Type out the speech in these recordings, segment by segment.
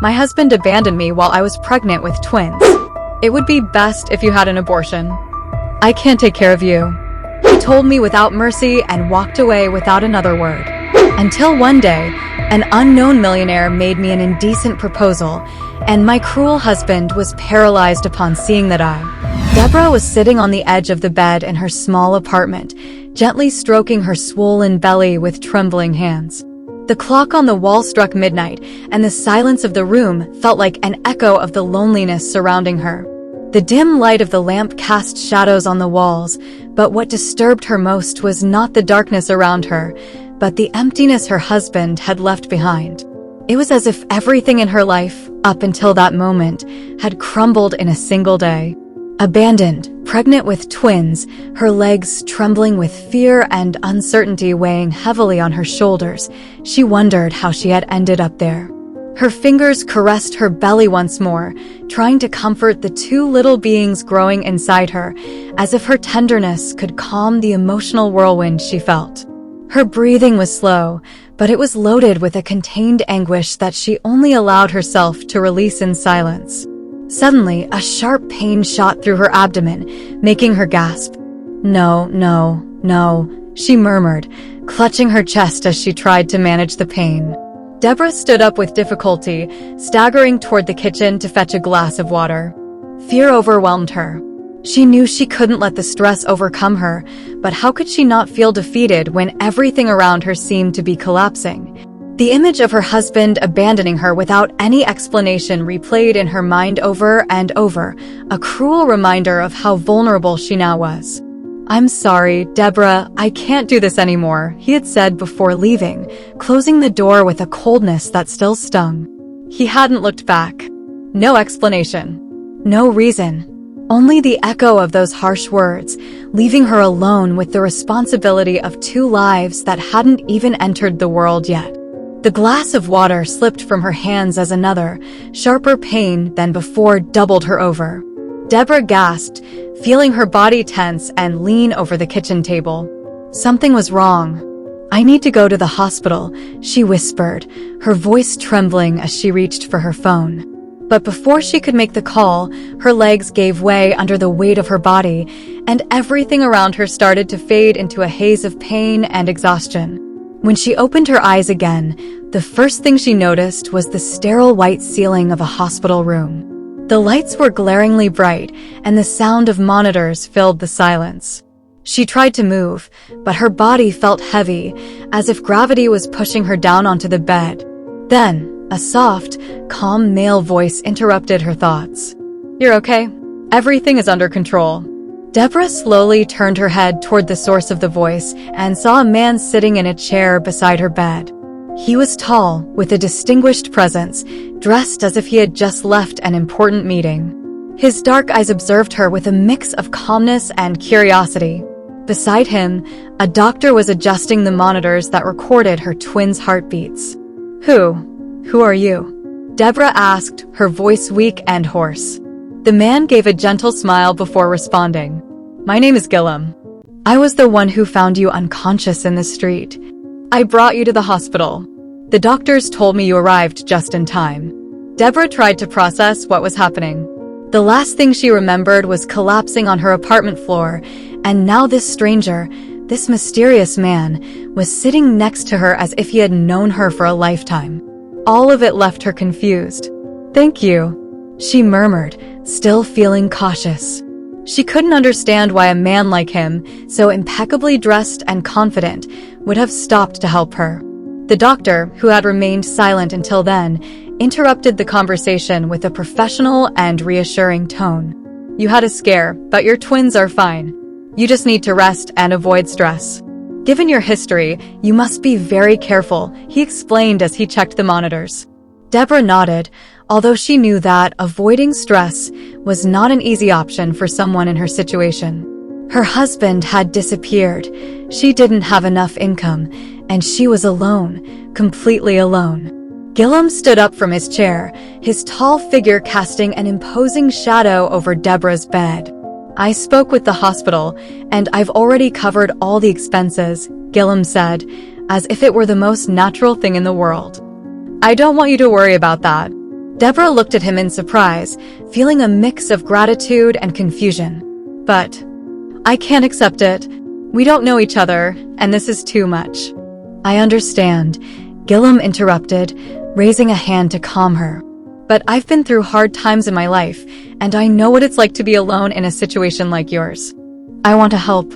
My husband abandoned me while I was pregnant with twins. It would be best if you had an abortion. I can't take care of you. He told me without mercy and walked away without another word. Until one day, an unknown millionaire made me an indecent proposal, and my cruel husband was paralyzed upon seeing that Deborah was sitting on the edge of the bed in her small apartment, gently stroking her swollen belly with trembling hands. The clock on the wall struck midnight, and the silence of the room felt like an echo of the loneliness surrounding her. The dim light of the lamp cast shadows on the walls, but what disturbed her most was not the darkness around her, but the emptiness her husband had left behind. It was as if everything in her life, up until that moment, had crumbled in a single day. Abandoned, pregnant with twins, her legs trembling with fear and uncertainty weighing heavily on her shoulders, she wondered how she had ended up there. Her fingers caressed her belly once more, trying to comfort the two little beings growing inside her, as if her tenderness could calm the emotional whirlwind she felt. Her breathing was slow, but it was loaded with a contained anguish that she only allowed herself to release in silence. Suddenly, a sharp pain shot through her abdomen, making her gasp. "No, no, no," she murmured, clutching her chest as she tried to manage the pain. Deborah stood up with difficulty, staggering toward the kitchen to fetch a glass of water. Fear overwhelmed her. She knew she couldn't let the stress overcome her, but how could she not feel defeated when everything around her seemed to be collapsing? The image of her husband abandoning her without any explanation replayed in her mind over and over, a cruel reminder of how vulnerable she now was. "I'm sorry, Deborah, I can't do this anymore," he had said before leaving, closing the door with a coldness that still stung. He hadn't looked back. No explanation. No reason. Only the echo of those harsh words, leaving her alone with the responsibility of two lives that hadn't even entered the world yet. The glass of water slipped from her hands as another, sharper pain than before doubled her over. Deborah gasped, feeling her body tense and lean over the kitchen table. Something was wrong. "I need to go to the hospital," she whispered, her voice trembling as she reached for her phone. But before she could make the call, her legs gave way under the weight of her body, and everything around her started to fade into a haze of pain and exhaustion. When she opened her eyes again, the first thing she noticed was the sterile white ceiling of a hospital room. The lights were glaringly bright, and the sound of monitors filled the silence. She tried to move, but her body felt heavy, as if gravity was pushing her down onto the bed. Then, a soft, calm male voice interrupted her thoughts. "You're okay? Everything is under control." Deborah slowly turned her head toward the source of the voice and saw a man sitting in a chair beside her bed. He was tall, with a distinguished presence, dressed as if he had just left an important meeting. His dark eyes observed her with a mix of calmness and curiosity. Beside him, a doctor was adjusting the monitors that recorded her twins' heartbeats. Who are you?" Deborah asked, her voice weak and hoarse. The man gave a gentle smile before responding. "My name is Gillum. I was the one who found you unconscious in the street. I brought you to the hospital. The doctors told me you arrived just in time." Deborah tried to process what was happening. The last thing she remembered was collapsing on her apartment floor, and now this stranger, this mysterious man, was sitting next to her as if he had known her for a lifetime. All of it left her confused. "Thank you," she murmured, still feeling cautious. She couldn't understand why a man like him, so impeccably dressed and confident, would have stopped to help her. The doctor, who had remained silent until then, interrupted the conversation with a professional and reassuring tone. "You had a scare, but your twins are fine. You just need to rest and avoid stress. Given your history, you must be very careful," he explained as he checked the monitors. Deborah nodded, although she knew that avoiding stress was not an easy option for someone in her situation. Her husband had disappeared, she didn't have enough income, and she was alone, completely alone. Gillum stood up from his chair, his tall figure casting an imposing shadow over Deborah's bed. "I spoke with the hospital, and I've already covered all the expenses," Gillum said, as if it were the most natural thing in the world. "I don't want you to worry about that. Deborah looked at him in surprise, feeling a mix of gratitude and confusion. But I can't accept it. We don't know each other, and this is too much. I understand, Gillum interrupted, raising a hand to calm her. But I've been through hard times in my life, and I know what it's like to be alone in a situation like yours. I want to help.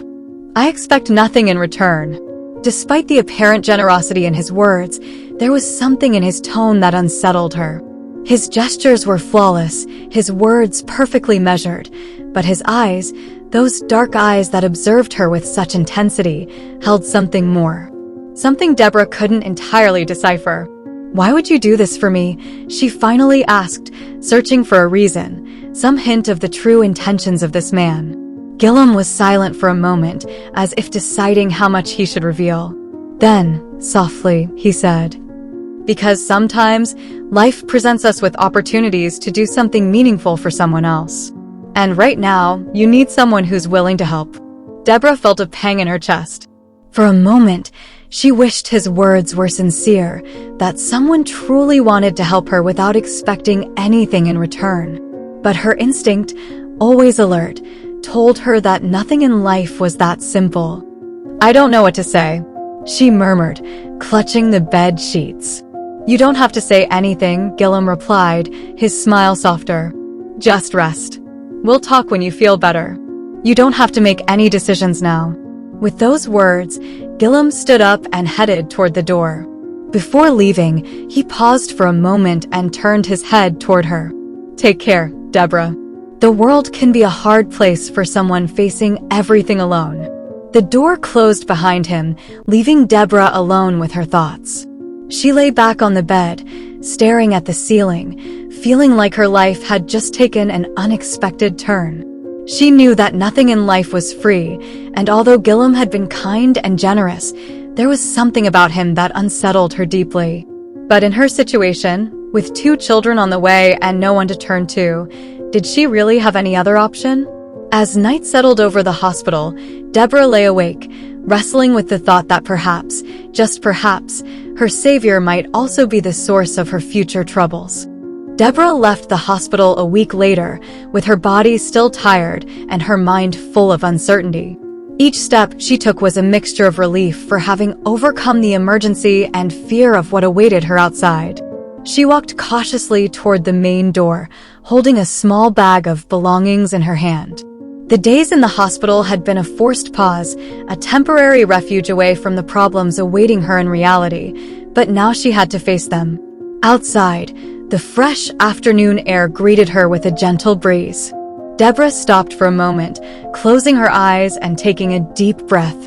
I expect nothing in return. Despite the apparent generosity in his words, there was something in his tone that unsettled her. His gestures were flawless, his words perfectly measured, but his eyes, those dark eyes that observed her with such intensity, held something more. Something Deborah couldn't entirely decipher. Why would you do this for me? She finally asked, searching for a reason, some hint of the true intentions of this man. Gillum was silent for a moment, as if deciding how much he should reveal. Then, softly, he said, "Because sometimes, life presents us with opportunities to do something meaningful for someone else. And right now, you need someone who's willing to help." Deborah felt a pang in her chest. For a moment, she wished his words were sincere, that someone truly wanted to help her without expecting anything in return. But her instinct, always alert, told her that nothing in life was that simple. "I don't know what to say," she murmured, clutching the bed sheets. "You don't have to say anything," Gillum replied, his smile softer. "Just rest. We'll talk when you feel better. You don't have to make any decisions now." With those words, Gillum stood up and headed toward the door. Before leaving, he paused for a moment and turned his head toward her. "Take care, Deborah. The world can be a hard place for someone facing everything alone." The door closed behind him, leaving Deborah alone with her thoughts. She lay back on the bed, staring at the ceiling, feeling like her life had just taken an unexpected turn. She knew that nothing in life was free, and although Gillum had been kind and generous, there was something about him that unsettled her deeply. But in her situation, with 2 children on the way and no one to turn to, did she really have any other option? As night settled over the hospital, Deborah lay awake, wrestling with the thought that perhaps, just perhaps, her savior might also be the source of her future troubles. Deborah left the hospital a week later, with her body still tired and her mind full of uncertainty. Each step she took was a mixture of relief for having overcome the emergency and fear of what awaited her outside. She walked cautiously toward the main door, holding a small bag of belongings in her hand. The days in the hospital had been a forced pause, a temporary refuge away from the problems awaiting her in reality, but now she had to face them. Outside, the fresh afternoon air greeted her with a gentle breeze. Deborah stopped for a moment, closing her eyes and taking a deep breath.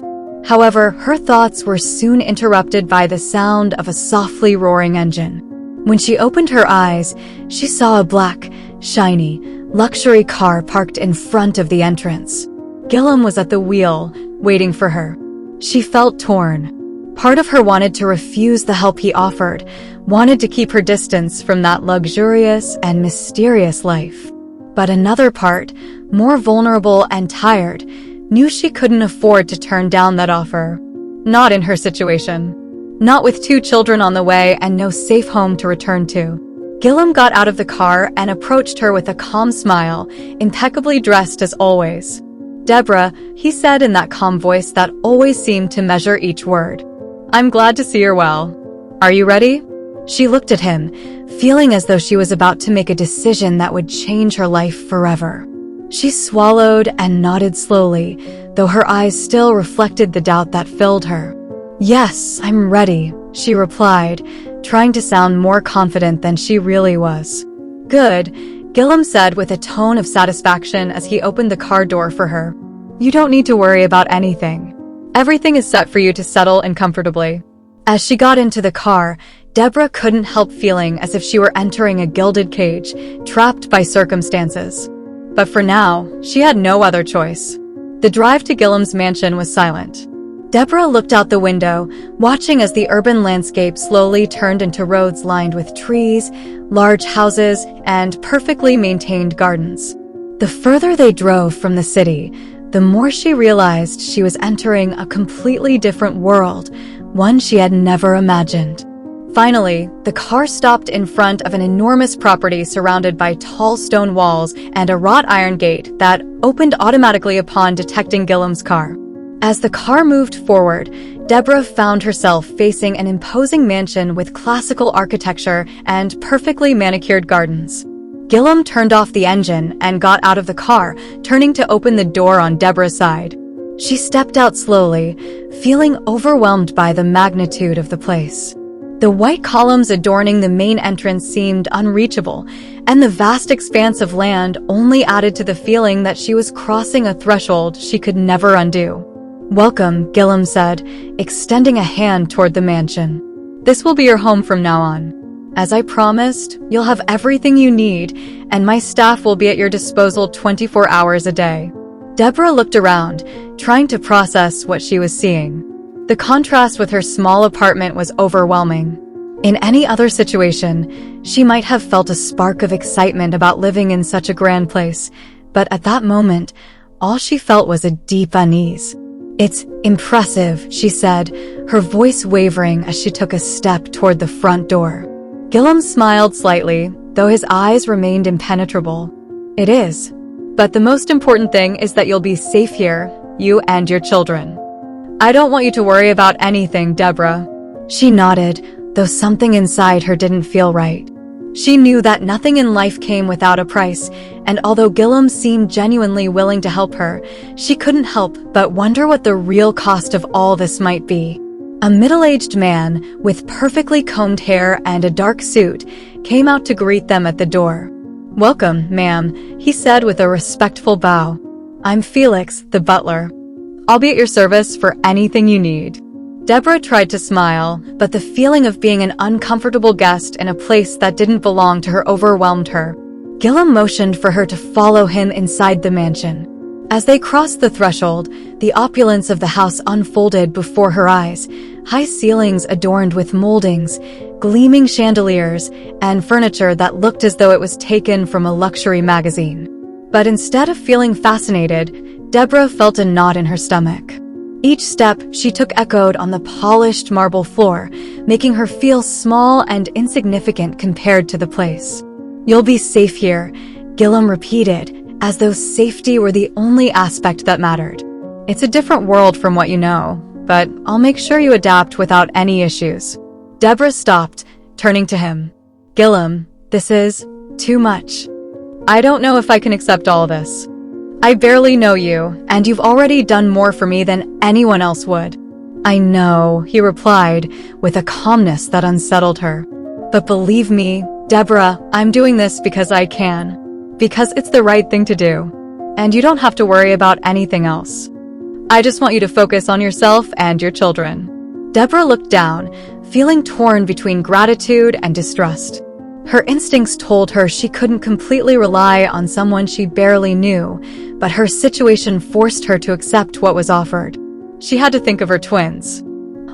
However, her thoughts were soon interrupted by the sound of a softly roaring engine. When she opened her eyes, she saw a black, shiny, luxury car parked in front of the entrance. Gillum was at the wheel, waiting for her. She felt torn. Part of her wanted to refuse the help he offered, wanted to keep her distance from that luxurious and mysterious life. But another part, more vulnerable and tired, knew she couldn't afford to turn down that offer. Not in her situation. Not with 2 children on the way and no safe home to return to. Gillum got out of the car and approached her with a calm smile, impeccably dressed as always. "Deborah," he said in that calm voice that always seemed to measure each word. "I'm glad to see you're well. Are you ready?" She looked at him, feeling as though she was about to make a decision that would change her life forever. She swallowed and nodded slowly, though her eyes still reflected the doubt that filled her. "Yes, I'm ready," she replied, trying to sound more confident than she really was. "Good," Gillum said with a tone of satisfaction as he opened the car door for her. "You don't need to worry about anything. Everything is set for you to settle in comfortably." As she got into the car, Deborah couldn't help feeling as if she were entering a gilded cage, trapped by circumstances. But for now, she had no other choice. The drive to Gillum's mansion was silent. Deborah looked out the window, watching as the urban landscape slowly turned into roads lined with trees, large houses, and perfectly maintained gardens. The further they drove from the city, the more she realized she was entering a completely different world, one she had never imagined. Finally, the car stopped in front of an enormous property surrounded by tall stone walls and a wrought iron gate that opened automatically upon detecting Gillam's car. As the car moved forward, Deborah found herself facing an imposing mansion with classical architecture and perfectly manicured gardens. Gillam turned off the engine and got out of the car, turning to open the door on Deborah's side. She stepped out slowly, feeling overwhelmed by the magnitude of the place. The white columns adorning the main entrance seemed unreachable, and the vast expanse of land only added to the feeling that she was crossing a threshold she could never undo. "Welcome," Gillam said, extending a hand toward the mansion. "This will be your home from now on. As I promised, you'll have everything you need, and my staff will be at your disposal 24 hours a day." Deborah looked around, trying to process what she was seeing. The contrast with her small apartment was overwhelming. In any other situation, she might have felt a spark of excitement about living in such a grand place, but at that moment, all she felt was a deep unease. "It's impressive," she said, her voice wavering as she took a step toward the front door. Gillam smiled slightly, though his eyes remained impenetrable. "It is. But the most important thing is that you'll be safe here, you and your children." "I don't want you to worry about anything, Deborah." She nodded, though something inside her didn't feel right. She knew that nothing in life came without a price, and although Gillam seemed genuinely willing to help her, she couldn't help but wonder what the real cost of all this might be. A middle-aged man with perfectly combed hair and a dark suit came out to greet them at the door. "Welcome, ma'am," he said with a respectful bow. "I'm Felix, the butler. I'll be at your service for anything you need." Deborah tried to smile, but the feeling of being an uncomfortable guest in a place that didn't belong to her overwhelmed her. Gillam motioned for her to follow him inside the mansion. As they crossed the threshold, the opulence of the house unfolded before her eyes, high ceilings adorned with moldings, gleaming chandeliers, and furniture that looked as though it was taken from a luxury magazine. But instead of feeling fascinated, Deborah felt a knot in her stomach. Each step she took echoed on the polished marble floor, making her feel small and insignificant compared to the place. "You'll be safe here," Gillam repeated, as though safety were the only aspect that mattered. "It's a different world from what you know, but I'll make sure you adapt without any issues." Deborah stopped, turning to him. "Gillam, this is too much. I don't know if I can accept all this. I barely know you, and you've already done more for me than anyone else would." "I know," he replied, with a calmness that unsettled her. "But believe me, Deborah, I'm doing this because I can. Because it's the right thing to do. And you don't have to worry about anything else. I just want you to focus on yourself and your children." Deborah looked down, feeling torn between gratitude and distrust. Her instincts told her she couldn't completely rely on someone she barely knew, but her situation forced her to accept what was offered. She had to think of her twins.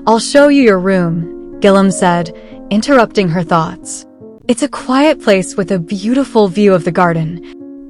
"I'll show you your room," Gillam said, interrupting her thoughts. "It's a quiet place with a beautiful view of the garden.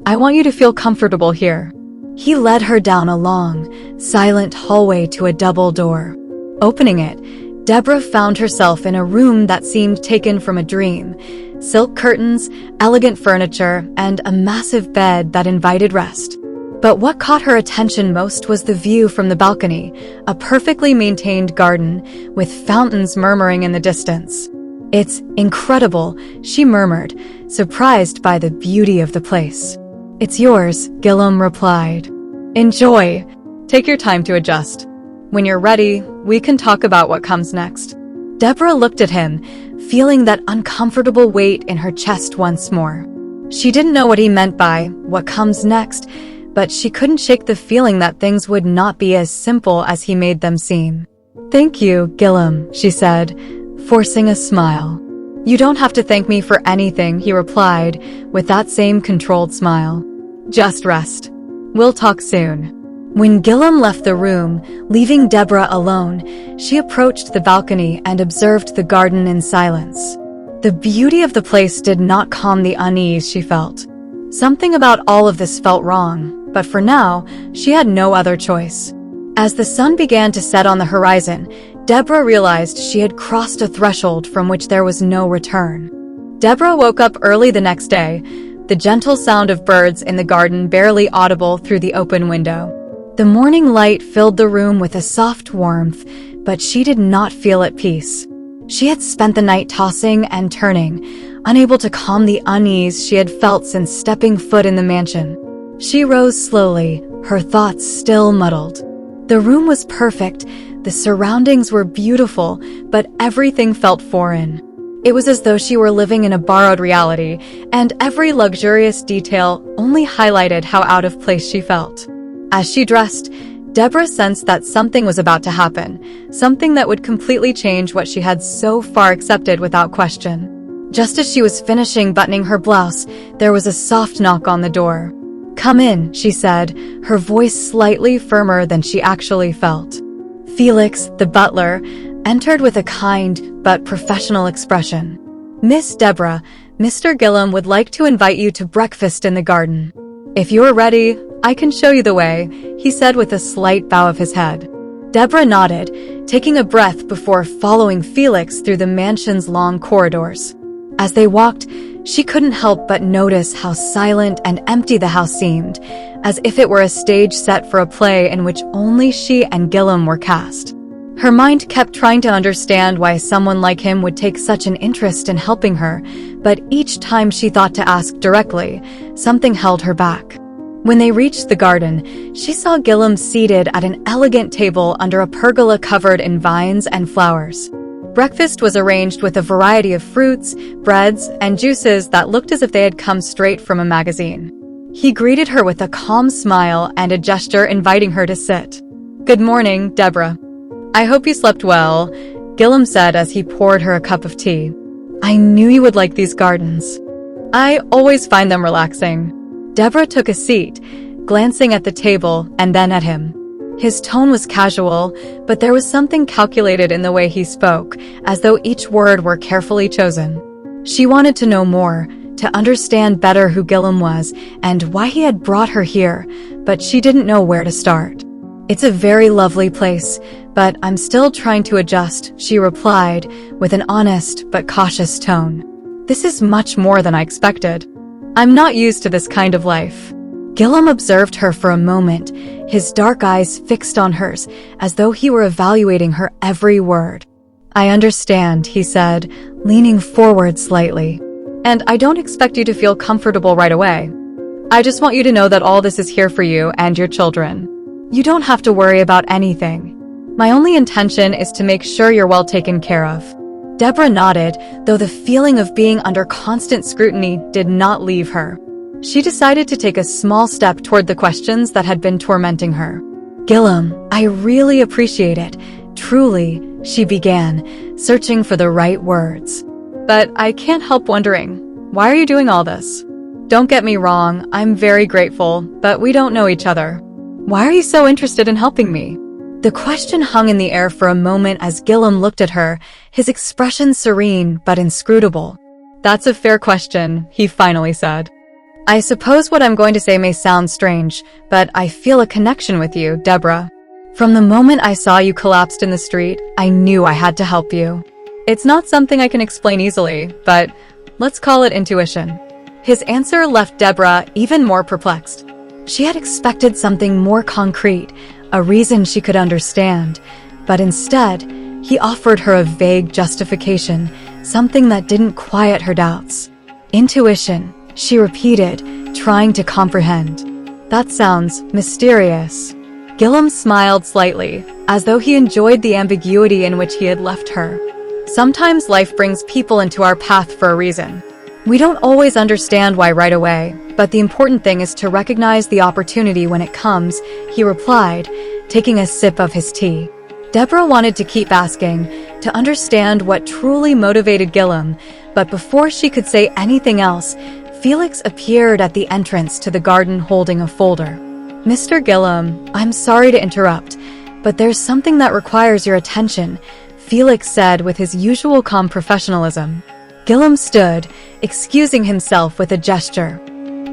I want you to feel comfortable here." He led her down a long, silent hallway to a double door. Opening it, Deborah found herself in a room that seemed taken from a dream. Silk curtains, elegant furniture, and a massive bed that invited rest. But what caught her attention most was the view from the balcony, a perfectly maintained garden with fountains murmuring in the distance. "It's incredible," she murmured, surprised by the beauty of the place. "It's yours," Gillam replied. "Enjoy. Take your time to adjust. When you're ready, we can talk about what comes next." Deborah looked at him, feeling that uncomfortable weight in her chest once more. She didn't know what he meant by "what comes next," but she couldn't shake the feeling that things would not be as simple as he made them seem. "Thank you, Gillam," she said, forcing a smile. "You don't have to thank me for anything," he replied, with that same controlled smile. "Just rest. We'll talk soon." When Gillam left the room, leaving Deborah alone, she approached the balcony and observed the garden in silence. The beauty of the place did not calm the unease she felt. Something about all of this felt wrong, but for now, she had no other choice. As the sun began to set on the horizon, Deborah realized she had crossed a threshold from which there was no return. Deborah woke up early the next day, the gentle sound of birds in the garden barely audible through the open window. The morning light filled the room with a soft warmth, but she did not feel at peace. She had spent the night tossing and turning, unable to calm the unease she had felt since stepping foot in the mansion. She rose slowly, her thoughts still muddled. The room was perfect, the surroundings were beautiful, but everything felt foreign. It was as though she were living in a borrowed reality, and every luxurious detail only highlighted how out of place she felt. As she dressed, Deborah sensed that something was about to happen, something that would completely change what she had so far accepted without question. Just as she was finishing buttoning her blouse, there was a soft knock on the door. "Come in," she said, her voice slightly firmer than she actually felt. Felix, the butler, entered with a kind but professional expression. "Miss Deborah, Mr. Gillum would like to invite you to breakfast in the garden. If you are ready, I can show you the way," he said with a slight bow of his head. Deborah nodded, taking a breath before following Felix through the mansion's long corridors. As they walked, she couldn't help but notice how silent and empty the house seemed, as if it were a stage set for a play in which only she and Gillum were cast. Her mind kept trying to understand why someone like him would take such an interest in helping her, but each time she thought to ask directly, something held her back. When they reached the garden, she saw Gillum seated at an elegant table under a pergola covered in vines and flowers. Breakfast was arranged with a variety of fruits, breads, and juices that looked as if they had come straight from a magazine. He greeted her with a calm smile and a gesture inviting her to sit. "Good morning, Deborah. I hope you slept well," Gillum said as he poured her a cup of tea. "I knew you would like these gardens. I always find them relaxing." Deborah took a seat, glancing at the table and then at him. His tone was casual, but there was something calculated in the way he spoke, as though each word were carefully chosen. She wanted to know more, to understand better who Gillum was and why he had brought her here, but she didn't know where to start. "It's a very lovely place, but I'm still trying to adjust," she replied, with an honest but cautious tone. "This is much more than I expected. I'm not used to this kind of life." Gillum observed her for a moment, his dark eyes fixed on hers, as though he were evaluating her every word. "I understand," he said, leaning forward slightly. "And I don't expect you to feel comfortable right away. I just want you to know that all this is here for you and your children. You don't have to worry about anything. My only intention is to make sure you're well taken care of." Deborah nodded, though the feeling of being under constant scrutiny did not leave her. She decided to take a small step toward the questions that had been tormenting her. "Gillum, I really appreciate it. Truly," she began, searching for the right words. "But I can't help wondering, why are you doing all this? Don't get me wrong, I'm very grateful, but we don't know each other. Why are you so interested in helping me?" The question hung in the air for a moment as Gillum looked at her, his expression serene but inscrutable. "That's a fair question," he finally said. "I suppose what I'm going to say may sound strange, but I feel a connection with you, Deborah. From the moment I saw you collapsed in the street, I knew I had to help you. It's not something I can explain easily, but let's call it intuition." His answer left Deborah even more perplexed. She had expected something more concrete, a reason she could understand, but instead, he offered her a vague justification, something that didn't quiet her doubts. "Intuition," she repeated, trying to comprehend. "That sounds mysterious." Gillum smiled slightly, as though he enjoyed the ambiguity in which he had left her. "Sometimes life brings people into our path for a reason. We don't always understand why right away, but the important thing is to recognize the opportunity when it comes," he replied, taking a sip of his tea. Deborah wanted to keep asking, to understand what truly motivated Gillum, but before she could say anything else, Felix appeared at the entrance to the garden holding a folder. "Mr. Gillum, I'm sorry to interrupt, but there's something that requires your attention," Felix said with his usual calm professionalism. Gillum stood, excusing himself with a gesture.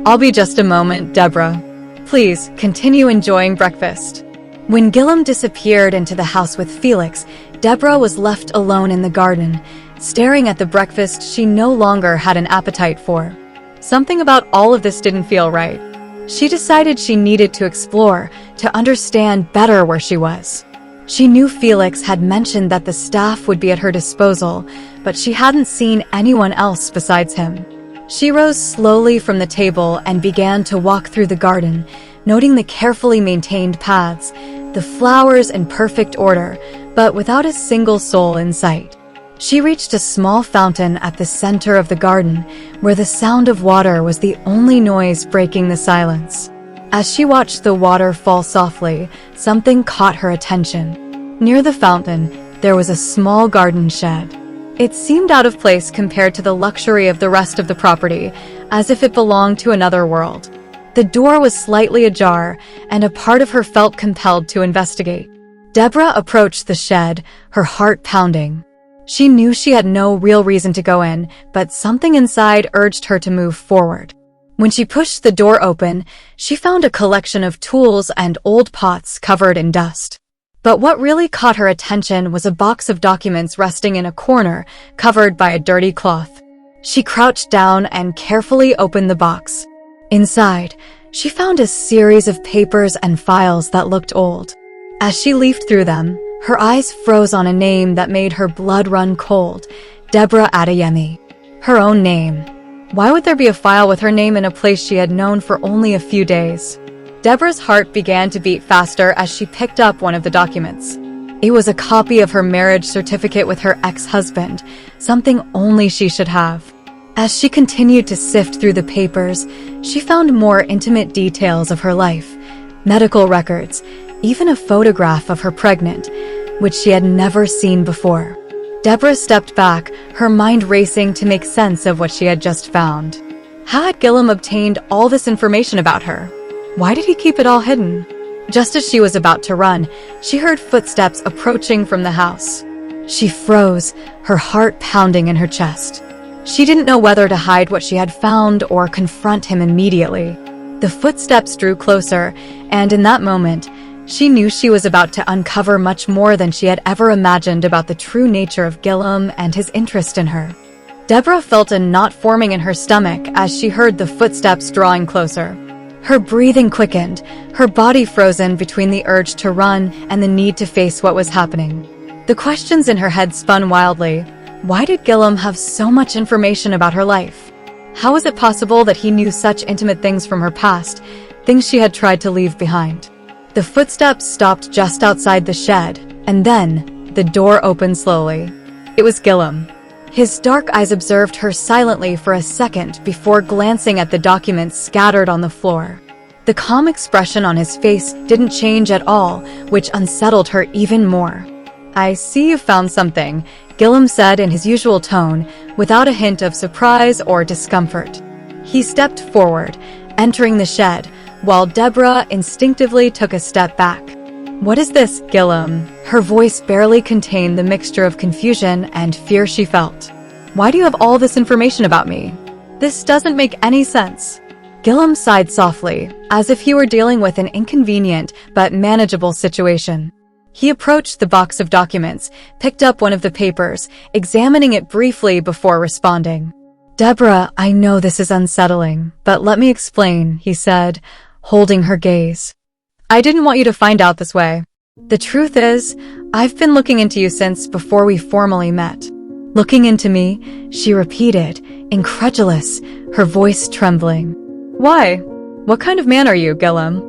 "I'll be just a moment, Deborah. Please, continue enjoying breakfast." When Gillum disappeared into the house with Felix, Deborah was left alone in the garden, staring at the breakfast she no longer had an appetite for. Something about all of this didn't feel right. She decided she needed to explore, to understand better where she was. She knew Felix had mentioned that the staff would be at her disposal, but she hadn't seen anyone else besides him. She rose slowly from the table and began to walk through the garden, noting the carefully maintained paths, the flowers in perfect order, but without a single soul in sight. She reached a small fountain at the center of the garden, where the sound of water was the only noise breaking the silence. As she watched the water fall softly, something caught her attention. Near the fountain, there was a small garden shed. It seemed out of place compared to the luxury of the rest of the property, as if it belonged to another world. The door was slightly ajar, and a part of her felt compelled to investigate. Deborah approached the shed, her heart pounding. She knew she had no real reason to go in, but something inside urged her to move forward. When she pushed the door open, she found a collection of tools and old pots covered in dust. But what really caught her attention was a box of documents resting in a corner, covered by a dirty cloth. She crouched down and carefully opened the box. Inside, she found a series of papers and files that looked old. As she leafed through them, her eyes froze on a name that made her blood run cold: Deborah Adeyemi. Her own name. Why would there be a file with her name in a place she had known for only a few days? Deborah's heart began to beat faster as she picked up one of the documents. It was a copy of her marriage certificate with her ex-husband, something only she should have. As she continued to sift through the papers, she found more intimate details of her life, medical records, even a photograph of her pregnant, which she had never seen before. Deborah stepped back, her mind racing to make sense of what she had just found. How had Gillum obtained all this information about her? Why did he keep it all hidden? Just as she was about to run, she heard footsteps approaching from the house. She froze, her heart pounding in her chest. She didn't know whether to hide what she had found or confront him immediately. The footsteps drew closer, and in that moment, she knew she was about to uncover much more than she had ever imagined about the true nature of Gillum and his interest in her. Deborah felt a knot forming in her stomach as she heard the footsteps drawing closer. Her breathing quickened, her body frozen between the urge to run and the need to face what was happening. The questions in her head spun wildly. Why did Gillum have so much information about her life? How was it possible that he knew such intimate things from her past, things she had tried to leave behind? The footsteps stopped just outside the shed, and then the door opened slowly. It was Gillum. His dark eyes observed her silently for a second before glancing at the documents scattered on the floor. The calm expression on his face didn't change at all, which unsettled her even more. "I see you found something," Gillum said in his usual tone, without a hint of surprise or discomfort. He stepped forward, entering the shed, while Deborah instinctively took a step back. "What is this, Gillum?" Her voice barely contained the mixture of confusion and fear she felt. "Why do you have all this information about me? This doesn't make any sense." Gillum sighed softly, as if he were dealing with an inconvenient but manageable situation. He approached the box of documents, picked up one of the papers, examining it briefly before responding. "Deborah, I know this is unsettling, but let me explain," he said, holding her gaze. "I didn't want you to find out this way. The truth is, I've been looking into you since before we formally met." "Looking into me?" she repeated, incredulous, her voice trembling. "Why? What kind of man are you, Gillum?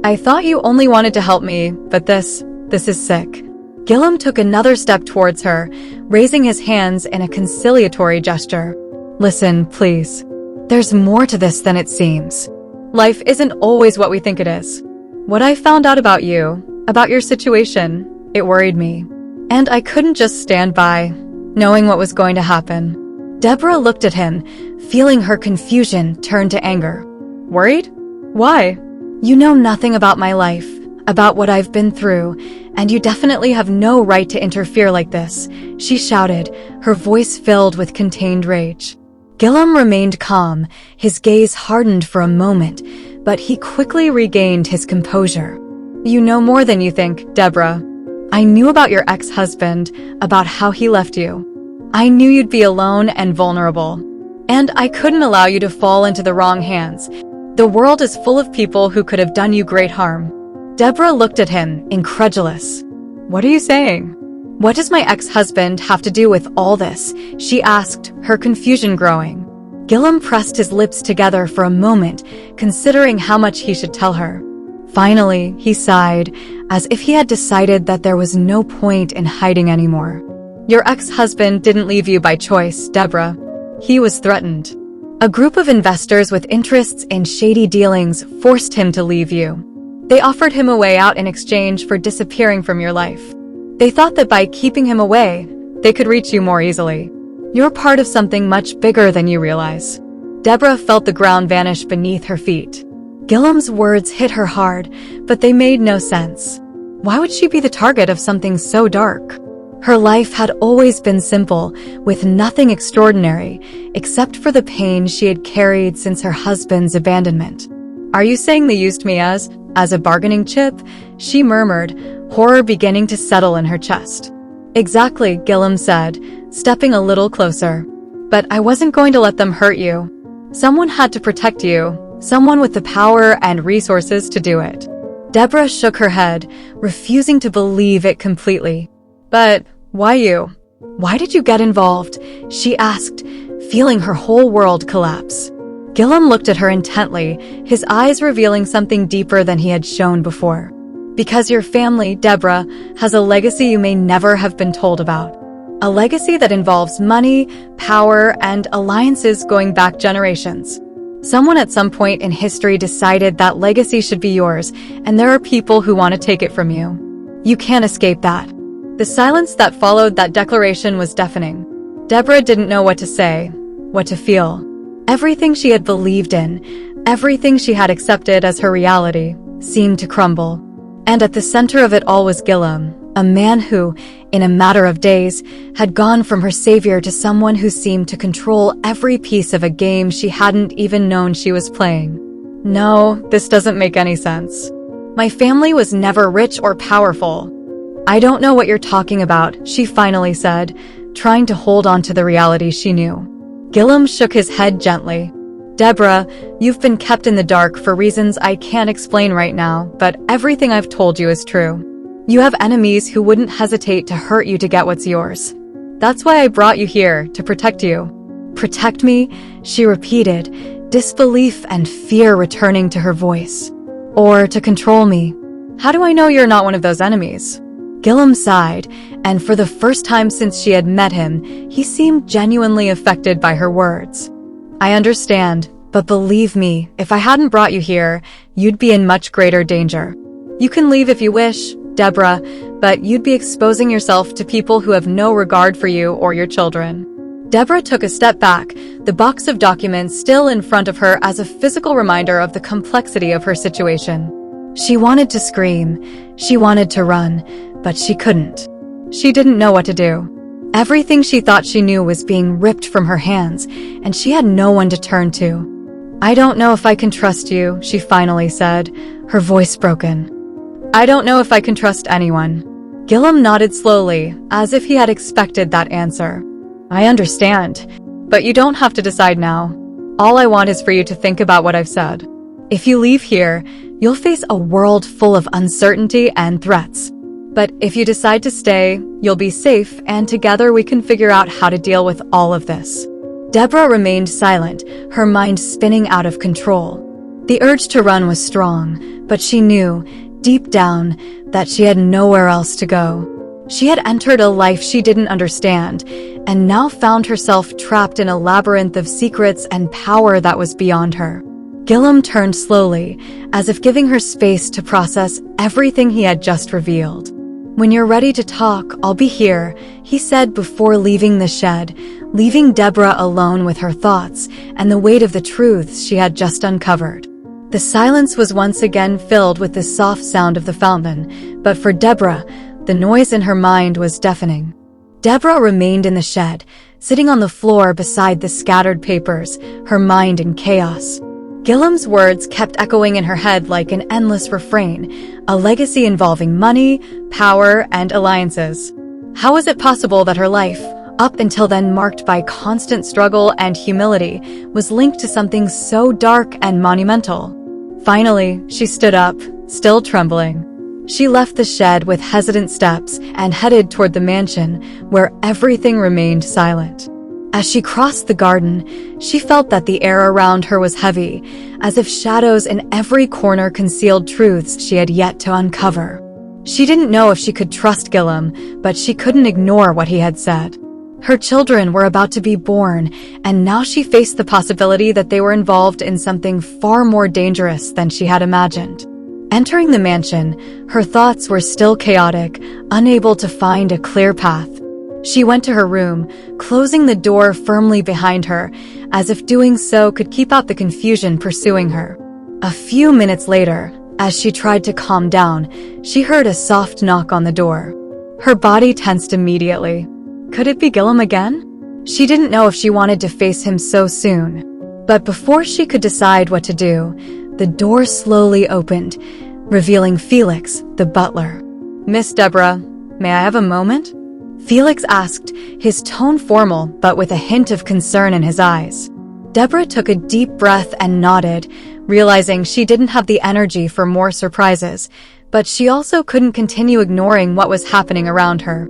I thought you only wanted to help me, but this is sick." Gillum took another step towards her, raising his hands in a conciliatory gesture. "Listen, please. There's more to this than it seems. Life isn't always what we think it is. What I found out about you, about your situation, it worried me. And I couldn't just stand by, knowing what was going to happen." Deborah looked at him, feeling her confusion turn to anger. "Worried? Why?" "You know nothing about my life, about what I've been through, and you definitely have no right to interfere like this," she shouted, her voice filled with contained rage. Gillum remained calm, his gaze hardened for a moment, but he quickly regained his composure. "You know more than you think, Deborah. I knew about your ex-husband, about how he left you. I knew you'd be alone and vulnerable. And I couldn't allow you to fall into the wrong hands. The world is full of people who could have done you great harm. Deborah looked at him, incredulous. What are you saying? What does my ex-husband have to do with all this? She asked, her confusion growing. Gilliam pressed his lips together for a moment, considering how much he should tell her. Finally, he sighed, as if he had decided that there was no point in hiding anymore. Your ex-husband didn't leave you by choice, Deborah. He was threatened. A group of investors with interests in shady dealings forced him to leave you. They offered him a way out in exchange for disappearing from your life. They thought that by keeping him away, they could reach you more easily. You're part of something much bigger than you realize. Deborah felt the ground vanish beneath her feet. Gilliam's words hit her hard, but they made no sense. Why would she be the target of something so dark? Her life had always been simple, with nothing extraordinary, except for the pain she had carried since her husband's abandonment. Are you saying they used me as a bargaining chip? She murmured, horror beginning to settle in her chest. Exactly, Gilliam said, stepping a little closer. But I wasn't going to let them hurt you. Someone had to protect you, someone with the power and resources to do it. Deborah shook her head, refusing to believe it completely. But why you? Why did you get involved? She asked, feeling her whole world collapse. Gilliam looked at her intently, his eyes revealing something deeper than he had shown before. Because your family, Deborah, has a legacy you may never have been told about. A legacy that involves money, power, and alliances going back generations. Someone at some point in history decided that legacy should be yours, and there are people who want to take it from you. You can't escape that. The silence that followed that declaration was deafening. Deborah didn't know what to say, what to feel. Everything she had believed in, everything she had accepted as her reality, seemed to crumble. And at the center of it all was Gilliam, a man who, in a matter of days, had gone from her savior to someone who seemed to control every piece of a game she hadn't even known she was playing. No, this doesn't make any sense. My family was never rich or powerful. I don't know what you're talking about, she finally said, trying to hold on to the reality she knew. Gilliam shook his head gently. Deborah, you've been kept in the dark for reasons I can't explain right now, but everything I've told you is true. You have enemies who wouldn't hesitate to hurt you to get what's yours. That's why I brought you here, to protect you. Protect me? She repeated, disbelief and fear returning to her voice. Or to control me. How do I know you're not one of those enemies? Gilliam sighed, and for the first time since she had met him, he seemed genuinely affected by her words. I understand, but believe me, if I hadn't brought you here, you'd be in much greater danger. You can leave if you wish, Deborah, but you'd be exposing yourself to people who have no regard for you or your children. Deborah took a step back, the box of documents still in front of her as a physical reminder of the complexity of her situation. She wanted to scream, she wanted to run, but she couldn't. She didn't know what to do. Everything she thought she knew was being ripped from her hands, and she had no one to turn to. I don't know if I can trust you, she finally said, her voice broken. I don't know if I can trust anyone. Gilliam nodded slowly, as if he had expected that answer. I understand, but you don't have to decide now. All I want is for you to think about what I've said. If you leave here, you'll face a world full of uncertainty and threats. But if you decide to stay, you'll be safe, and together we can figure out how to deal with all of this. Deborah remained silent, her mind spinning out of control. The urge to run was strong, but she knew, deep down, that she had nowhere else to go. She had entered a life she didn't understand, and now found herself trapped in a labyrinth of secrets and power that was beyond her. Gilliam turned slowly, as if giving her space to process everything he had just revealed. When you're ready to talk, I'll be here, he said before leaving the shed, leaving Deborah alone with her thoughts and the weight of the truths she had just uncovered. The silence was once again filled with the soft sound of the fountain, but for Deborah, the noise in her mind was deafening. Deborah remained in the shed, sitting on the floor beside the scattered papers, her mind in chaos. Gillam's words kept echoing in her head like an endless refrain, a legacy involving money, power, and alliances. How was it possible that her life, up until then marked by constant struggle and humility, was linked to something so dark and monumental? Finally, she stood up, still trembling. She left the shed with hesitant steps and headed toward the mansion, where everything remained silent. As she crossed the garden, she felt that the air around her was heavy, as if shadows in every corner concealed truths she had yet to uncover. She didn't know if she could trust Gillam, but she couldn't ignore what he had said. Her children were about to be born, and now she faced the possibility that they were involved in something far more dangerous than she had imagined. Entering the mansion, her thoughts were still chaotic, unable to find a clear path. She went to her room, closing the door firmly behind her, as if doing so could keep out the confusion pursuing her. A few minutes later, as she tried to calm down, she heard a soft knock on the door. Her body tensed immediately. Could it be Gillam again? She didn't know if she wanted to face him so soon. But before she could decide what to do, the door slowly opened, revealing Felix, the butler. "Miss Deborah, may I have a moment?" Felix asked, his tone formal but with a hint of concern in his eyes. Deborah took a deep breath and nodded, realizing she didn't have the energy for more surprises, but she also couldn't continue ignoring what was happening around her.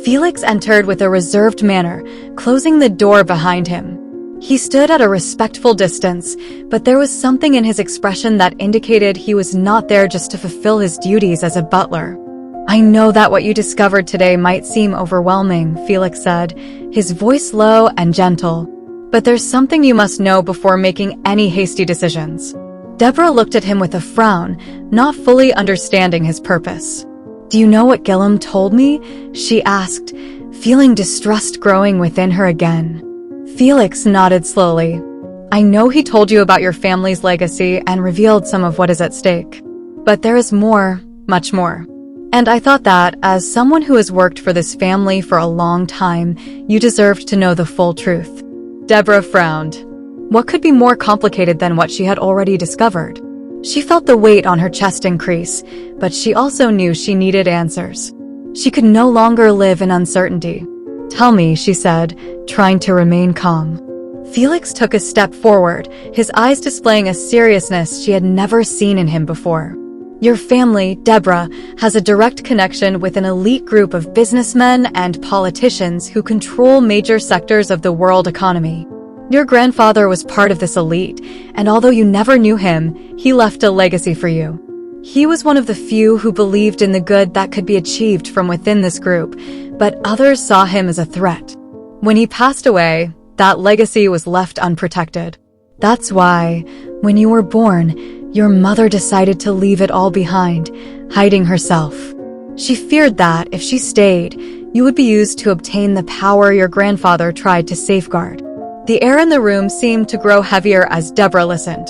Felix entered with a reserved manner, closing the door behind him. He stood at a respectful distance, but there was something in his expression that indicated he was not there just to fulfill his duties as a butler. "I know that what you discovered today might seem overwhelming," Felix said, his voice low and gentle. "But there's something you must know before making any hasty decisions." Deborah looked at him with a frown, not fully understanding his purpose. "Do you know what Gillam told me?" she asked, feeling distrust growing within her again. Felix nodded slowly. "I know he told you about your family's legacy and revealed some of what is at stake. But there is more, much more. And I thought that, as someone who has worked for this family for a long time, you deserved to know the full truth." Deborah frowned. What could be more complicated than what she had already discovered? She felt the weight on her chest increase, but she also knew she needed answers. She could no longer live in uncertainty. "Tell me," she said, trying to remain calm. Felix took a step forward, his eyes displaying a seriousness she had never seen in him before. "Your family, Deborah, has a direct connection with an elite group of businessmen and politicians who control major sectors of the world economy. Your grandfather was part of this elite, and although you never knew him, he left a legacy for you. He was one of the few who believed in the good that could be achieved from within this group, but others saw him as a threat. When he passed away, that legacy was left unprotected. That's why, when you were born, your mother decided to leave it all behind, hiding herself. She feared that, if she stayed, you would be used to obtain the power your grandfather tried to safeguard." The air in the room seemed to grow heavier as Deborah listened.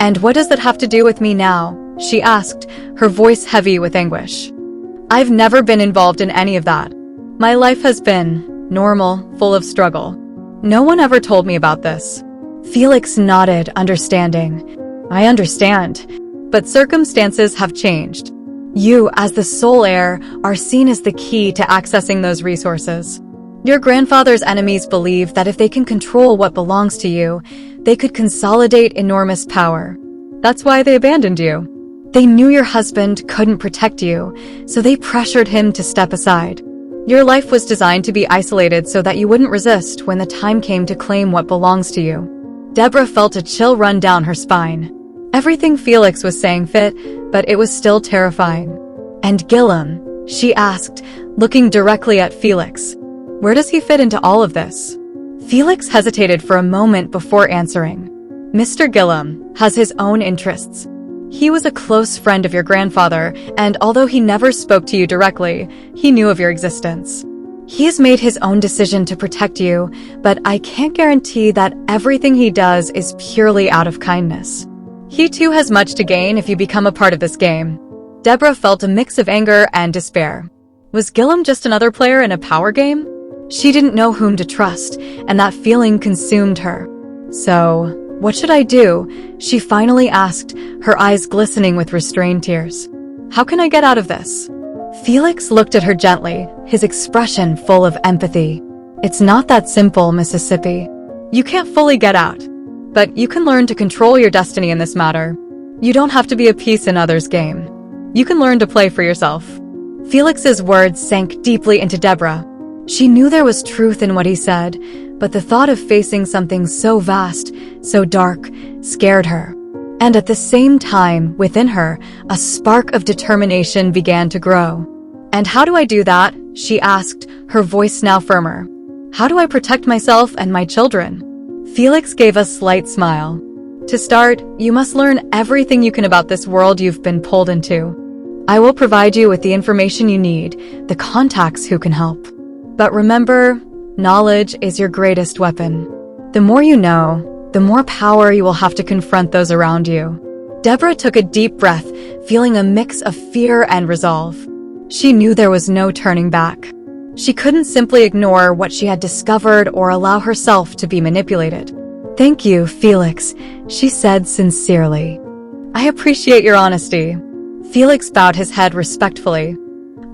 "And what does that have to do with me now?" she asked, her voice heavy with anguish. "I've never been involved in any of that. My life has been normal, full of struggle. No one ever told me about this." Felix nodded, understanding. "I understand, but circumstances have changed. You, as the sole heir, are seen as the key to accessing those resources. Your grandfather's enemies believe that if they can control what belongs to you, they could consolidate enormous power. That's why they abandoned you. They knew your husband couldn't protect you, so they pressured him to step aside. Your life was designed to be isolated so that you wouldn't resist when the time came to claim what belongs to you." Deborah felt a chill run down her spine. Everything Felix was saying fit, but it was still terrifying. "And Gillam?" she asked, looking directly at Felix. "Where does he fit into all of this?" Felix hesitated for a moment before answering. "Mr. Gillam has his own interests. He was a close friend of your grandfather, and although he never spoke to you directly, he knew of your existence. He has made his own decision to protect you, but I can't guarantee that everything he does is purely out of kindness. He too has much to gain if you become a part of this game." Deborah felt a mix of anger and despair. Was Gillam just another player in a power game? She didn't know whom to trust, and that feeling consumed her. So, "What should I do?" she finally asked, her eyes glistening with restrained tears. "How can I get out of this?" Felix looked at her gently, his expression full of empathy. "It's not that simple, Mississippi. You can't fully get out. But you can learn to control your destiny in this matter. You don't have to be a piece in others' game. You can learn to play for yourself." Felix's words sank deeply into Deborah. She knew there was truth in what he said, but the thought of facing something so vast, so dark, scared her. And at the same time, within her, a spark of determination began to grow. "And how do I do that?" she asked, her voice now firmer. "How do I protect myself and my children?" Felix gave a slight smile. "To start, you must learn everything you can about this world you've been pulled into. I will provide you with the information you need, the contacts who can help. But remember, knowledge is your greatest weapon. The more you know, the more power you will have to confront those around you." Deborah took a deep breath, feeling a mix of fear and resolve. She knew there was no turning back. She couldn't simply ignore what she had discovered or allow herself to be manipulated. "Thank you, Felix," she said sincerely. "I appreciate your honesty." Felix bowed his head respectfully.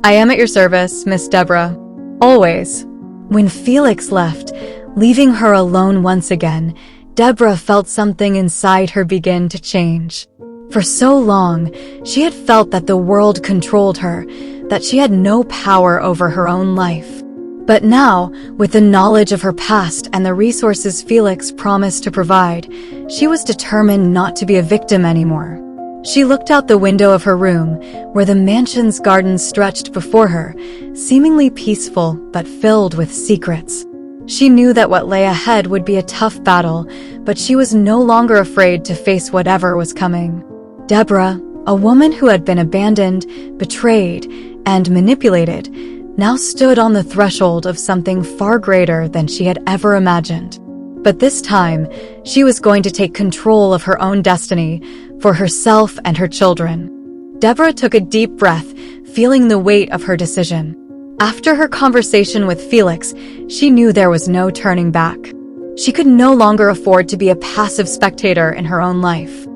"I am at your service, Miss Deborah. Always." When Felix left, leaving her alone once again, Deborah felt something inside her begin to change. For so long, she had felt that the world controlled her, that she had no power over her own life. But now, with the knowledge of her past and the resources Felix promised to provide, she was determined not to be a victim anymore. She looked out the window of her room, where the mansion's garden stretched before her, seemingly peaceful but filled with secrets. She knew that what lay ahead would be a tough battle, but she was no longer afraid to face whatever was coming. Deborah, a woman who had been abandoned, betrayed, and manipulated, now stood on the threshold of something far greater than she had ever imagined. But this time, she was going to take control of her own destiny, for herself and her children. Deborah took a deep breath, feeling the weight of her decision. After her conversation with Felix, she knew there was no turning back. She could no longer afford to be a passive spectator in her own life.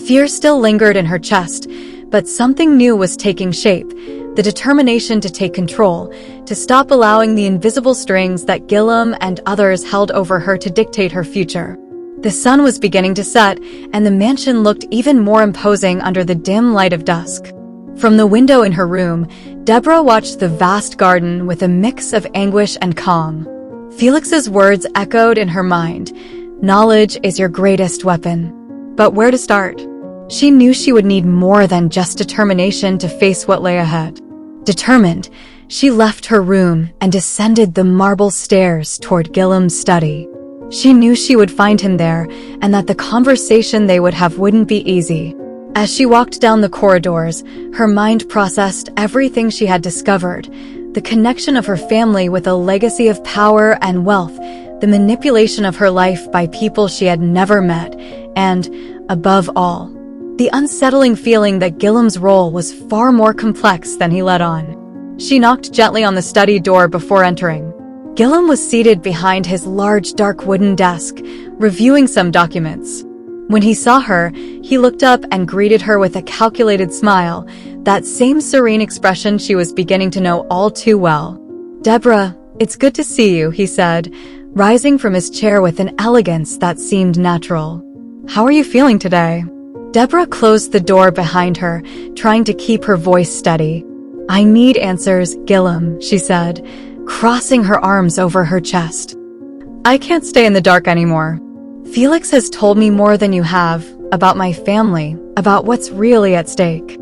Fear still lingered in her chest, but something new was taking shape, the determination to take control, to stop allowing the invisible strings that Gillum and others held over her to dictate her future. The sun was beginning to set, and the mansion looked even more imposing under the dim light of dusk. From the window in her room, Deborah watched the vast garden with a mix of anguish and calm. Felix's words echoed in her mind. "Knowledge is your greatest weapon." But where to start? She knew she would need more than just determination to face what lay ahead. Determined, she left her room and descended the marble stairs toward Gillum's study. She knew she would find him there, and that the conversation they would have wouldn't be easy. As she walked down the corridors, her mind processed everything she had discovered, the connection of her family with a legacy of power and wealth, the manipulation of her life by people she had never met, and, above all, the unsettling feeling that Gillum's role was far more complex than he let on. She knocked gently on the study door before entering. Gillum was seated behind his large dark wooden desk, reviewing some documents. When he saw her, he looked up and greeted her with a calculated smile, that same serene expression she was beginning to know all too well. "Deborah, it's good to see you," he said, rising from his chair with an elegance that seemed natural. "How are you feeling today?" Deborah closed the door behind her, trying to keep her voice steady. "I need answers, Gillum," she said, crossing her arms over her chest. "I can't stay in the dark anymore. Felix has told me more than you have, about my family, about what's really at stake.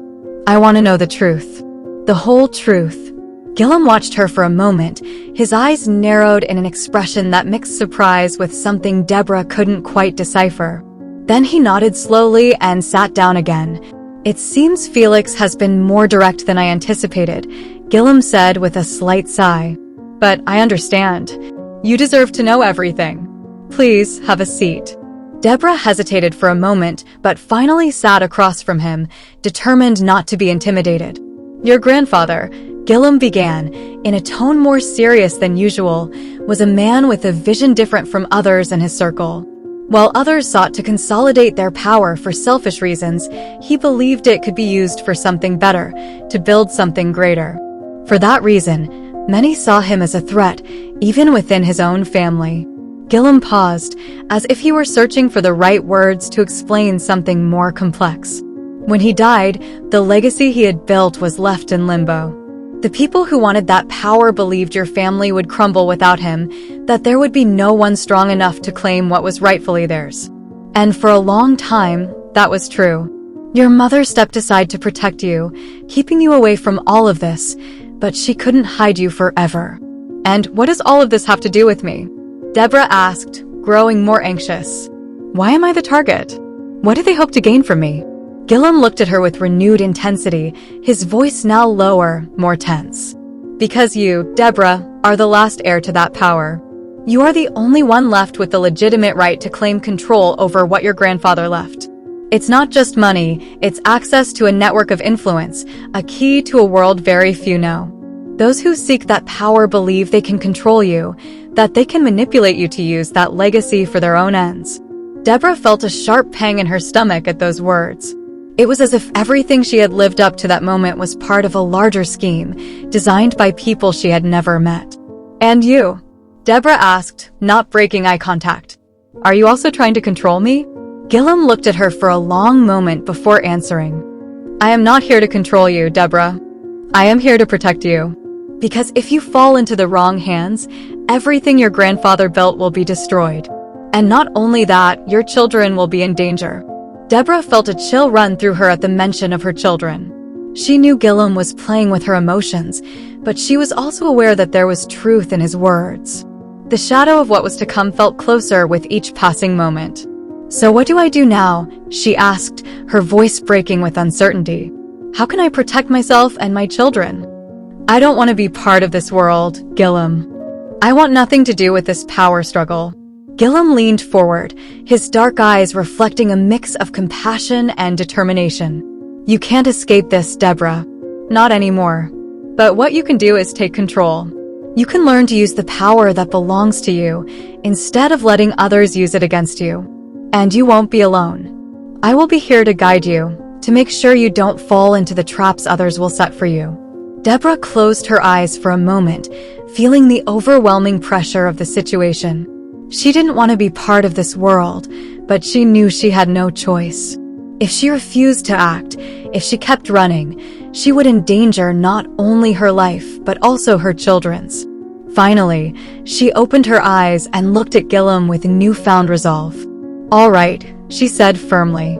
I want to know the truth. The whole truth." Gillum watched her for a moment, his eyes narrowed in an expression that mixed surprise with something Deborah couldn't quite decipher. Then he nodded slowly and sat down again. "It seems Felix has been more direct than I anticipated," Gillum said with a slight sigh. "But I understand. You deserve to know everything. Please, have a seat." Deborah hesitated for a moment, but finally sat across from him, determined not to be intimidated. "Your grandfather," Gillum began, in a tone more serious than usual, "was a man with a vision different from others in his circle. While others sought to consolidate their power for selfish reasons, he believed it could be used for something better, to build something greater. For that reason, many saw him as a threat, even within his own family. Gillum paused, as if he were searching for the right words to explain something more complex. When he died, the legacy he had built was left in limbo. The people who wanted that power believed your family would crumble without him, that there would be no one strong enough to claim what was rightfully theirs. And for a long time, that was true. Your mother stepped aside to protect you, keeping you away from all of this, but she couldn't hide you forever. And what does all of this have to do with me? Deborah asked, growing more anxious. Why am I the target? What do they hope to gain from me? Gillum looked at her with renewed intensity, his voice now lower, more tense. Because you, Deborah, are the last heir to that power. You are the only one left with the legitimate right to claim control over what your grandfather left. It's not just money, it's access to a network of influence, a key to a world very few know. Those who seek that power believe they can control you, that they can manipulate you to use that legacy for their own ends. Deborah felt a sharp pang in her stomach at those words. It was as if everything she had lived up to that moment was part of a larger scheme, designed by people she had never met. And you? Deborah asked, not breaking eye contact. Are you also trying to control me? Gillum looked at her for a long moment before answering. I am not here to control you, Deborah. I am here to protect you. Because if you fall into the wrong hands, everything your grandfather built will be destroyed. And not only that, your children will be in danger. Deborah felt a chill run through her at the mention of her children. She knew Gillum was playing with her emotions, but she was also aware that there was truth in his words. The shadow of what was to come felt closer with each passing moment. So what do I do now? She asked, her voice breaking with uncertainty. How can I protect myself and my children? I don't want to be part of this world, Gillum. I want nothing to do with this power struggle. Gillum leaned forward, his dark eyes reflecting a mix of compassion and determination. You can't escape this, Deborah. Not anymore. But what you can do is take control. You can learn to use the power that belongs to you, instead of letting others use it against you. And you won't be alone. I will be here to guide you, to make sure you don't fall into the traps others will set for you. Deborah closed her eyes for a moment, feeling the overwhelming pressure of the situation. She didn't want to be part of this world, but she knew she had no choice. If she refused to act, if she kept running, she would endanger not only her life, but also her children's. Finally, she opened her eyes and looked at Gillum with newfound resolve. All right, she said firmly.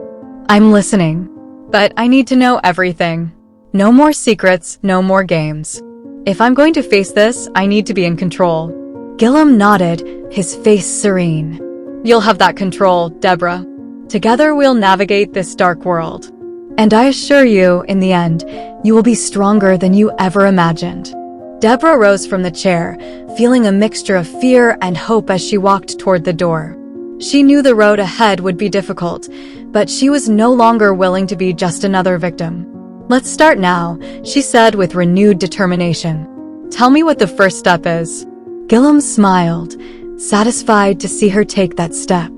I'm listening. But I need to know everything. No more secrets, no more games. If I'm going to face this, I need to be in control. Gillum nodded, his face serene. You'll have that control, Deborah. Together we'll navigate this dark world. And I assure you, in the end, you will be stronger than you ever imagined. Deborah rose from the chair, feeling a mixture of fear and hope as she walked toward the door. She knew the road ahead would be difficult, but she was no longer willing to be just another victim. Let's start now, she said with renewed determination. Tell me what the first step is. Gillum smiled, satisfied to see her take that step.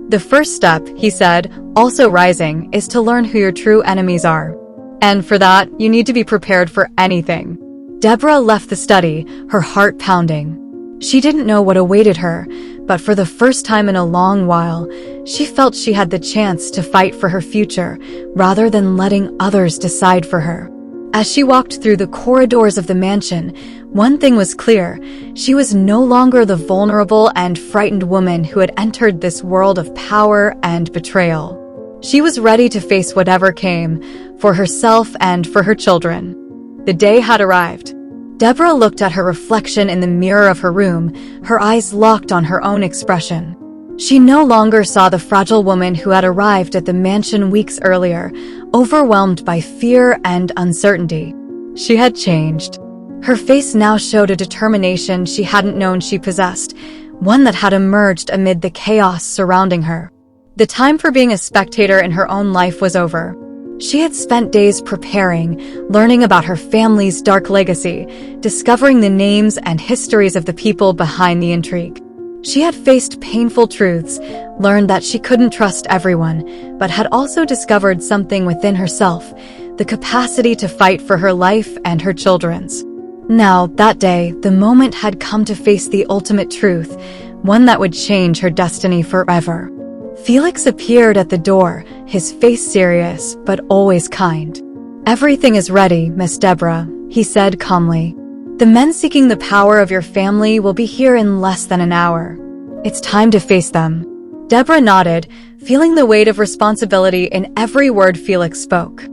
The first step, he said, also rising, is to learn who your true enemies are. And for that, you need to be prepared for anything. Deborah left the study, her heart pounding. She didn't know what awaited her, but for the first time in a long while, she felt she had the chance to fight for her future, rather than letting others decide for her. As she walked through the corridors of the mansion, one thing was clear: she was no longer the vulnerable and frightened woman who had entered this world of power and betrayal. She was ready to face whatever came, for herself and for her children. The day had arrived. Deborah looked at her reflection in the mirror of her room, her eyes locked on her own expression. She no longer saw the fragile woman who had arrived at the mansion weeks earlier, overwhelmed by fear and uncertainty. She had changed. Her face now showed a determination she hadn't known she possessed, one that had emerged amid the chaos surrounding her. The time for being a spectator in her own life was over. She had spent days preparing, learning about her family's dark legacy, discovering the names and histories of the people behind the intrigue. She had faced painful truths, learned that she couldn't trust everyone, but had also discovered something within herself, the capacity to fight for her life and her children's. Now, that day, the moment had come to face the ultimate truth, one that would change her destiny forever. Felix appeared at the door, his face serious, but always kind. "Everything is ready, Miss Deborah," he said calmly. "The men seeking the power of your family will be here in less than an hour. It's time to face them." Deborah nodded, feeling the weight of responsibility in every word Felix spoke.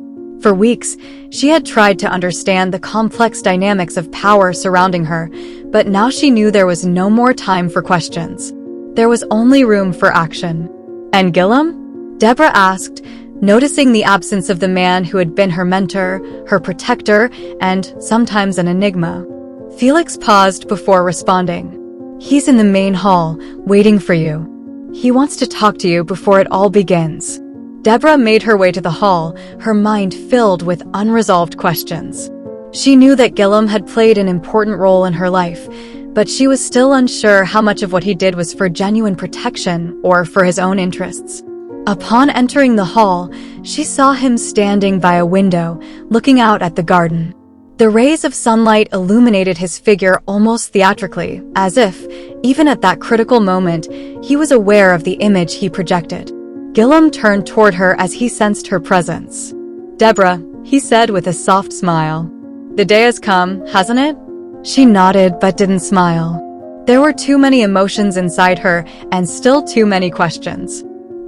For weeks, she had tried to understand the complex dynamics of power surrounding her, but now she knew there was no more time for questions. There was only room for action. "And Gillum?" Deborah asked, noticing the absence of the man who had been her mentor, her protector, and sometimes an enigma. Felix paused before responding. "He's in the main hall, waiting for you. He wants to talk to you before it all begins." Deborah made her way to the hall, her mind filled with unresolved questions. She knew that Gillum had played an important role in her life, but she was still unsure how much of what he did was for genuine protection or for his own interests. Upon entering the hall, she saw him standing by a window, looking out at the garden. The rays of sunlight illuminated his figure almost theatrically, as if, even at that critical moment, he was aware of the image he projected. Gillum turned toward her as he sensed her presence. "Deborah," he said with a soft smile. "The day has come, hasn't it?" She nodded but didn't smile. There were too many emotions inside her and still too many questions.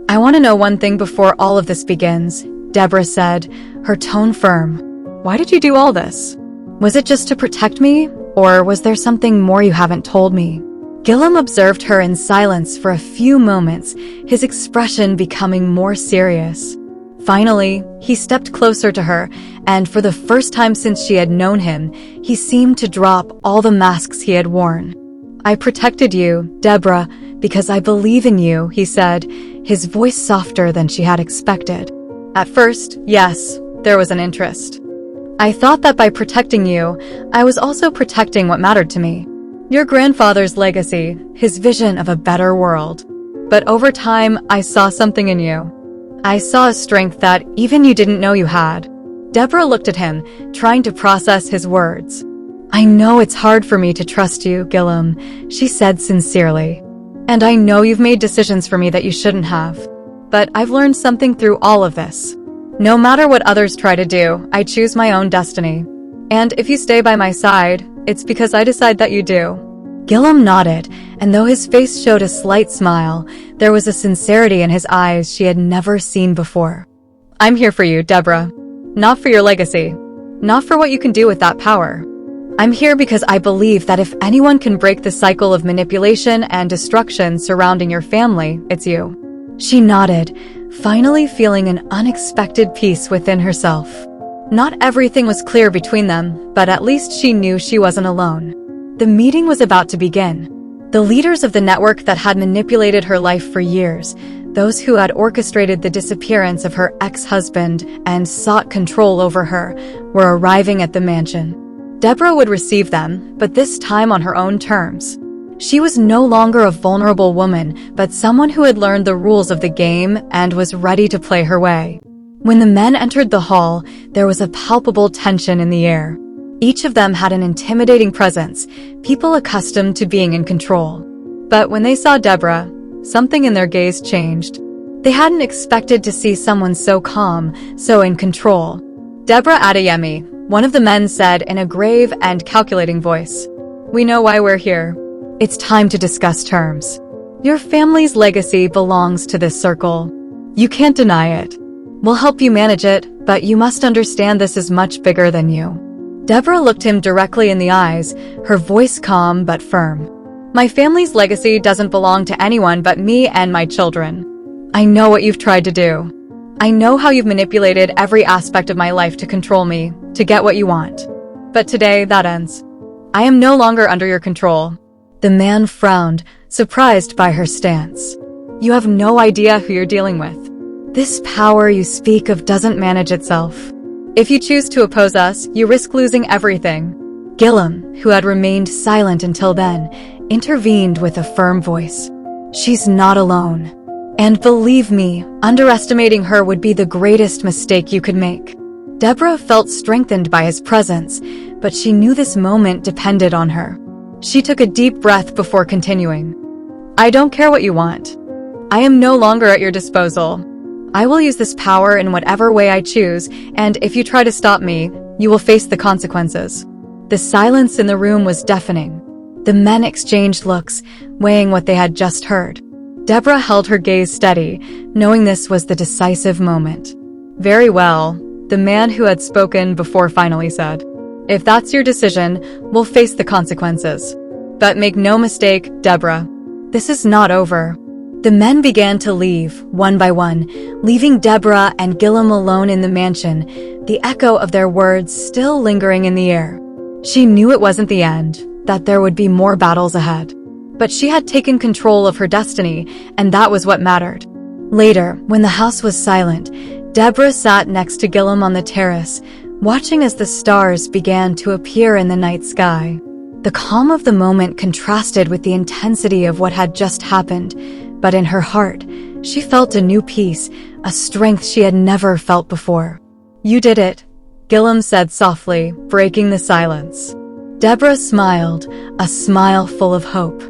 "I want to know one thing before all of this begins," Deborah said, her tone firm. "Why did you do all this? Was it just to protect me, or was there something more you haven't told me?" Gillum observed her in silence for a few moments, his expression becoming more serious. Finally, he stepped closer to her, and for the first time since she had known him, he seemed to drop all the masks he had worn. "I protected you, Deborah, because I believe in you," he said, his voice softer than she had expected. "At first, yes, there was an interest. I thought that by protecting you, I was also protecting what mattered to me. Your grandfather's legacy, his vision of a better world. But over time, I saw something in you. I saw a strength that even you didn't know you had." Deborah looked at him, trying to process his words. "I know it's hard for me to trust you, Gillum," she said sincerely. "And I know you've made decisions for me that you shouldn't have. But I've learned something through all of this. No matter what others try to do, I choose my own destiny. And if you stay by my side, it's because I decide that you do." Gillum nodded, and though his face showed a slight smile, there was a sincerity in his eyes she had never seen before. "I'm here for you, Deborah. Not for your legacy. Not for what you can do with that power. I'm here because I believe that if anyone can break the cycle of manipulation and destruction surrounding your family, it's you." She nodded, finally feeling an unexpected peace within herself. Not everything was clear between them, but at least she knew she wasn't alone. The meeting was about to begin. The leaders of the network that had manipulated her life for years, those who had orchestrated the disappearance of her ex-husband and sought control over her, were arriving at the mansion. Deborah would receive them, but this time on her own terms. She was no longer a vulnerable woman, but someone who had learned the rules of the game and was ready to play her way. When the men entered the hall, there was a palpable tension in the air. Each of them had an intimidating presence, people accustomed to being in control. But when they saw Deborah, something in their gaze changed. They hadn't expected to see someone so calm, so in control. "Deborah Adeyemi," one of the men said in a grave and calculating voice. "We know why we're here. It's time to discuss terms. Your family's legacy belongs to this circle. You can't deny it. We'll help you manage it, but you must understand this is much bigger than you." Deborah looked him directly in the eyes, her voice calm but firm. "My family's legacy doesn't belong to anyone but me and my children. I know what you've tried to do. I know how you've manipulated every aspect of my life to control me, to get what you want. But today, that ends. I am no longer under your control." The man frowned, surprised by her stance. "You have no idea who you're dealing with. This power you speak of doesn't manage itself. If you choose to oppose us, you risk losing everything." Gillum, who had remained silent until then, intervened with a firm voice. She's not alone. And believe me, underestimating her would be the greatest mistake you could make. Deborah felt strengthened by his presence, but she knew this moment depended on her. She took a deep breath before continuing. I don't care what you want. I am no longer at your disposal. I will use this power in whatever way I choose, and if you try to stop me, you will face the consequences. The silence in the room was deafening. The men exchanged looks, weighing what they had just heard. Deborah held her gaze steady, knowing this was the decisive moment. Very well, the man who had spoken before finally said. If that's your decision, we'll face the consequences. But make no mistake, Deborah, this is not over. The men began to leave, one by one, leaving Deborah and Gillum alone in the mansion, the echo of their words still lingering in the air. She knew it wasn't the end, that there would be more battles ahead. But she had taken control of her destiny, and that was what mattered. Later, when the house was silent, Deborah sat next to Gillum on the terrace, watching as the stars began to appear in the night sky. The calm of the moment contrasted with the intensity of what had just happened, but in her heart, she felt a new peace, a strength she had never felt before. You did it, Gillum said softly, breaking the silence. Deborah smiled, a smile full of hope.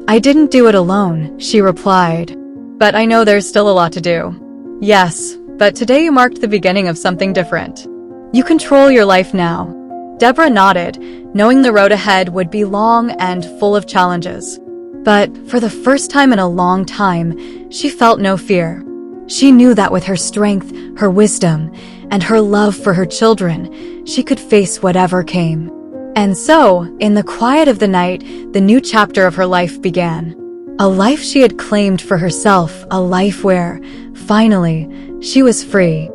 I didn't do it alone, she replied. But I know there's still a lot to do. Yes, but today you marked the beginning of something different. You control your life now. Deborah nodded, knowing the road ahead would be long and full of challenges. But for the first time in a long time, she felt no fear. She knew that with her strength, her wisdom, and her love for her children, she could face whatever came. And so, in the quiet of the night, the new chapter of her life began. A life she had claimed for herself, a life where, finally, she was free.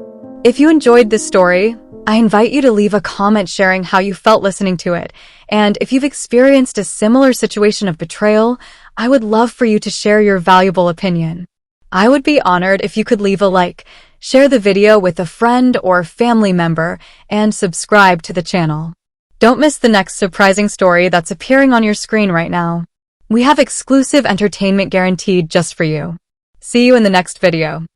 If you enjoyed this story, I invite you to leave a comment sharing how you felt listening to it. And if you've experienced a similar situation of betrayal, I would love for you to share your valuable opinion. I would be honored if you could leave a like, share the video with a friend or family member, and subscribe to the channel. Don't miss the next surprising story that's appearing on your screen right now. We have exclusive entertainment guaranteed just for you. See you in the next video.